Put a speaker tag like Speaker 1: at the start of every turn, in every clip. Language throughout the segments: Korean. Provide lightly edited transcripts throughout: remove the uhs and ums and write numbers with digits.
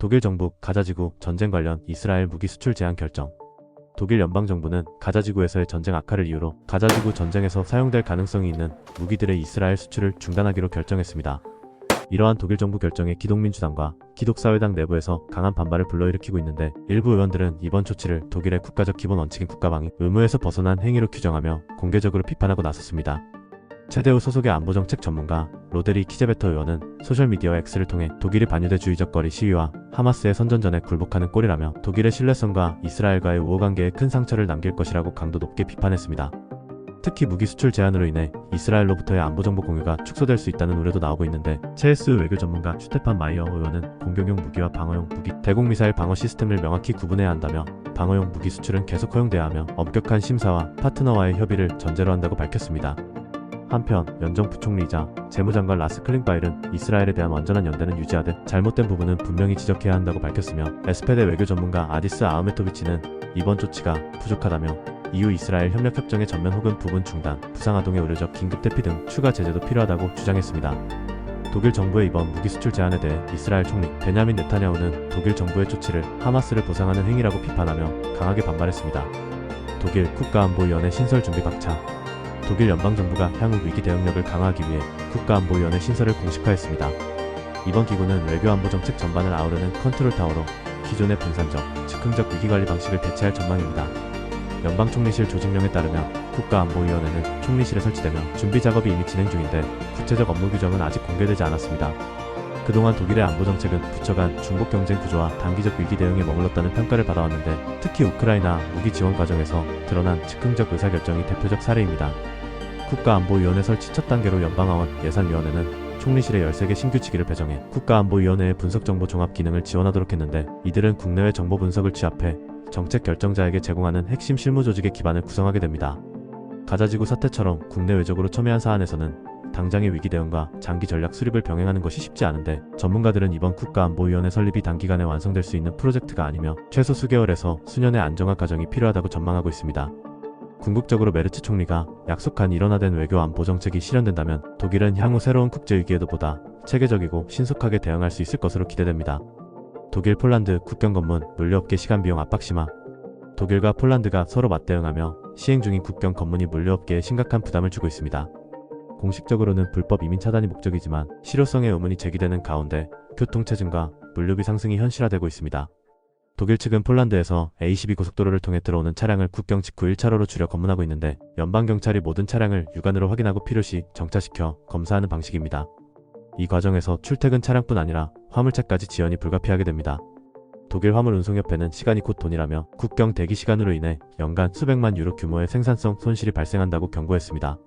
Speaker 1: 독일 정부 가자지구 전쟁 관련 이스라엘 무기 수출 제한 결정. 독일 연방정부는 가자지구에서의 전쟁 악화를 이유로 가자지구 전쟁에서 사용될 가능성이 있는 무기들의 이스라엘 수출을 중단하기로 결정했습니다. 이러한 독일 정부 결정에 기독민주당과 기독사회당 내부에서 강한 반발을 불러일으키고 있는데, 일부 의원들은 이번 조치를 독일의 국가적 기본 원칙인 국가방위 의무에서 벗어난 행위로 규정하며 공개적으로 비판하고 나섰습니다. 체데우 소속의 안보정책 전문가 로데리 키제베터 의원은 소셜미디어 X를 통해 독일이 반유대주의적 거리 시위와 하마스의 선전전에 굴복하는 꼴이라며 독일의 신뢰성과 이스라엘과의 우호관계에 큰 상처를 남길 것이라고 강도 높게 비판했습니다. 특히 무기 수출 제한으로 인해 이스라엘로부터의 안보정보 공유가 축소될 수 있다는 우려도 나오고 있는데, 체스 외교 전문가 슈테판 마이어 의원은 공격용 무기와 방어용 무기, 대공미사일 방어 시스템을 명확히 구분해야 한다며 방어용 무기 수출은 계속 허용돼야 하며 엄격한 심사와 파트너와의 협의를 전제로 한다고 밝혔습니다. 한편 연정 부총리이자 재무장관 라스 클링바일은 이스라엘에 대한 완전한 연대는 유지하되 잘못된 부분은 분명히 지적해야 한다고 밝혔으며, 에스페데 외교 전문가 아디스 아흐메토비치는 이번 조치가 부족하다며 EU 이스라엘 협력 협정의 전면 혹은 부분 중단, 부상아동의 의료적 긴급 대피 등 추가 제재도 필요하다고 주장했습니다. 독일 정부의 이번 무기 수출 제한에 대해 이스라엘 총리 베냐민 네타냐후는 독일 정부의 조치를 하마스를 보상하는 행위라고 비판하며 강하게 반발했습니다. 독일 국가안보위원회 신설 준비 박차. 독일 연방정부가 향후 위기 대응력을 강화하기 위해 국가안보위원회 신설을 공식화했습니다. 이번 기구는 외교안보정책 전반을 아우르는 컨트롤타워로 기존의 분산적, 즉흥적 위기관리 방식을 대체할 전망입니다. 연방총리실 조직령에 따르면 국가안보위원회는 총리실에 설치되며 준비 작업이 이미 진행 중인데, 구체적 업무 규정은 아직 공개되지 않았습니다. 그동안 독일의 안보정책은 부처 간 중복 경쟁 구조와 단기적 위기 대응에 머물렀다는 평가를 받아왔는데, 특히 우크라이나 무기 지원 과정에서 드러난 즉흥적 의사결정이 대표적 사례입니다. 국가안보위원회 설치 첫 단계로 연방하원 예산위원회는 총리실에 13개 신규직위를 배정해 국가안보위원회의 분석정보 종합 기능을 지원하도록 했는데, 이들은 국내외 정보 분석을 취합해 정책 결정자에게 제공하는 핵심 실무 조직의 기반을 구성하게 됩니다. 가자지구 사태처럼 국내 외적으로 첨예한 사안에서는 당장의 위기 대응과 장기 전략 수립을 병행하는 것이 쉽지 않은데, 전문가들은 이번 국가안보위원회 설립이 단기간에 완성될 수 있는 프로젝트가 아니며 최소 수개월에서 수년의 안정화 과정이 필요하다고 전망하고 있습니다. 궁극적으로 메르츠 총리가 약속한 일원화된 외교 안보 정책이 실현된다면 독일은 향후 새로운 국제위기에도 보다 체계적이고 신속하게 대응할 수 있을 것으로 기대됩니다. 독일 폴란드 국경 검문 물류업계 시간 비용 압박 심화. 독일과 폴란드가 서로 맞대응하며 시행 중인 국경 검문이 물류업계에 심각한 부담을 주고 있습니다. 공식적으로는 불법 이민 차단이 목적이지만 실효성의 의문이 제기되는 가운데 교통체증과 물류비 상승이 현실화되고 있습니다. 독일 측은 폴란드에서 A12 고속도로를 통해 들어오는 차량을 국경 직후 1차로로 줄여 검문하고 있는데, 연방경찰이 모든 차량을 육안으로 확인하고 필요시 정차시켜 검사하는 방식입니다. 이 과정에서 출퇴근 차량뿐 아니라 화물차까지 지연이 불가피하게 됩니다. 독일 화물운송협회는 시간이 곧 돈이라며 국경 대기 시간으로 인해 연간 수백만 유로 규모의 생산성 손실이 발생한다고 경고했습니다.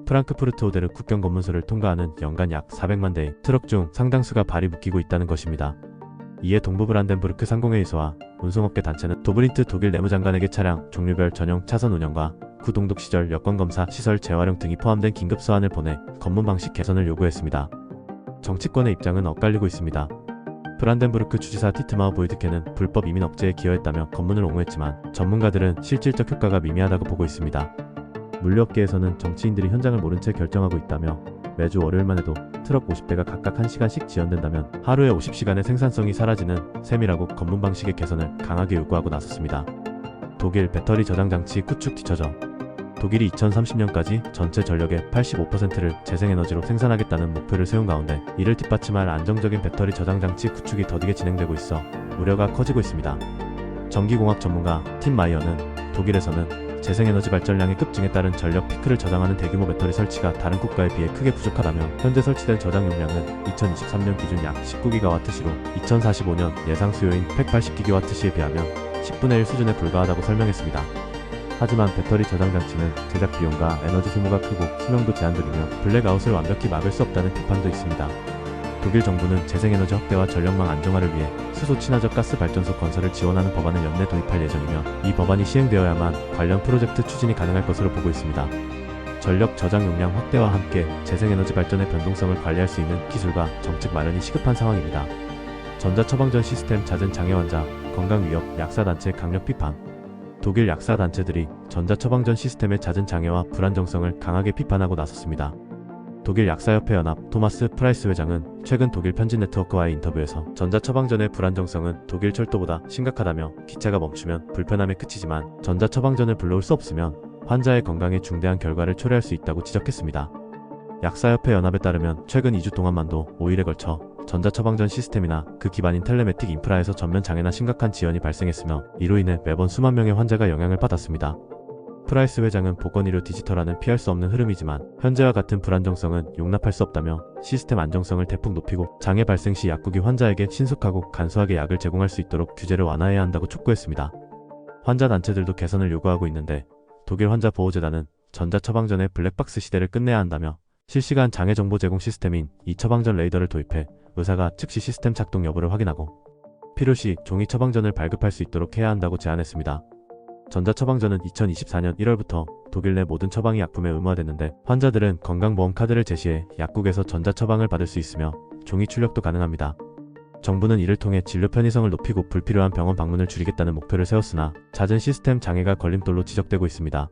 Speaker 1: 프랑크푸르트 오데르 국경 검문소를 통과하는 연간 약 400만 대의 트럭 중 상당수가 발이 묶이고 있다는 것입니다. 이에 동부 브란덴부르크 상공회의소와 운송업계 단체는 도브린트 독일 내무장관에게 차량 종류별 전용 차선 운영과 구동독 시절 여권검사 시설 재활용 등이 포함된 긴급 서한을 보내 검문 방식 개선을 요구했습니다. 정치권의 입장은 엇갈리고 있습니다. 브란덴부르크 주지사 디트마우 보이드케는 불법 이민 억제에 기여했다며 검문을 옹호했지만, 전문가들은 실질적 효과가 미미하다고 보고 있습니다. 물류업계에서는 정치인들이 현장을 모른 채 결정하고 있다며, 매주 월요일만 해도 트럭 50대가 각각 1시간씩 지연된다면 하루에 50시간의 생산성이 사라지는 셈이라고 검문 방식의 개선을 강하게 요구하고 나섰습니다. 독일 배터리 저장 장치 구축 뒤처져. 독일이 2030년까지 전체 전력의 85%를 재생에너지로 생산하겠다는 목표를 세운 가운데, 이를 뒷받침할 안정적인 배터리 저장 장치 구축이 더디게 진행되고 있어 우려가 커지고 있습니다. 전기공학 전문가 팀 마이어는 독일에서는 재생에너지 발전량의 급증에 따른 전력 피크를 저장하는 대규모 배터리 설치가 다른 국가에 비해 크게 부족하다며, 현재 설치된 저장 용량은 2023년 기준 약 19GWh로 2045년 예상 수요인 180GWh에 비하면 10분의 1 수준에 불과하다고 설명했습니다. 하지만 배터리 저장 장치는 제작 비용과 에너지 소모가 크고 수명도 제한적이며 블랙아웃을 완벽히 막을 수 없다는 비판도 있습니다. 독일 정부는 재생에너지 확대와 전력망 안정화를 위해 수소 친화적 가스 발전소 건설을 지원하는 법안을 연내 도입할 예정이며, 이 법안이 시행되어야만 관련 프로젝트 추진이 가능할 것으로 보고 있습니다. 전력 저장 용량 확대와 함께 재생에너지 발전의 변동성을 관리할 수 있는 기술과 정책 마련이 시급한 상황입니다. 전자처방전 시스템 잦은 장애 환자, 건강 위협, 약사단체 강력 비판. 독일 약사단체들이 전자처방전 시스템의 잦은 장애와 불안정성을 강하게 비판하고 나섰습니다. 독일 약사협회 연합 토마스 프라이스 회장은 최근 독일 편집 네트워크와의 인터뷰에서 전자처방전의 불안정성은 독일 철도보다 심각하다며 기차가 멈추면 불편함에 그치지만 전자처방전을 불러올 수 없으면 환자의 건강에 중대한 결과를 초래할 수 있다고 지적했습니다. 약사협회 연합에 따르면 최근 2주 동안만도 5일에 걸쳐 전자처방전 시스템이나 그 기반인 텔레매틱 인프라에서 전면 장애나 심각한 지연이 발생했으며 이로 인해 매번 수만 명의 환자가 영향을 받았습니다. 프라이스 회장은 보건의료 디지털화는 피할 수 없는 흐름이지만 현재와 같은 불안정성은 용납할 수 없다며 시스템 안정성을 대폭 높이고 장애 발생 시 약국이 환자에게 신속하고 간소하게 약을 제공할 수 있도록 규제를 완화해야 한다고 촉구했습니다. 환자 단체들도 개선을 요구하고 있는데 독일 환자보호재단은 전자처방전의 블랙박스 시대를 끝내야 한다며 실시간 장애 정보 제공 시스템인 이 처방전 레이더를 도입해 의사가 즉시 시스템 작동 여부를 확인하고 필요시 종이 처방전을 발급할 수 있도록 해야 한다고 제안했습니다. 전자처방전은 2024년 1월부터 독일 내 모든 처방이 약품에 의무화됐는데 환자들은 건강보험 카드를 제시해 약국에서 전자처방을 받을 수 있으며 종이 출력도 가능합니다. 정부는 이를 통해 진료 편의성을 높이고 불필요한 병원 방문을 줄이겠다는 목표를 세웠으나 잦은 시스템 장애가 걸림돌로 지적되고 있습니다.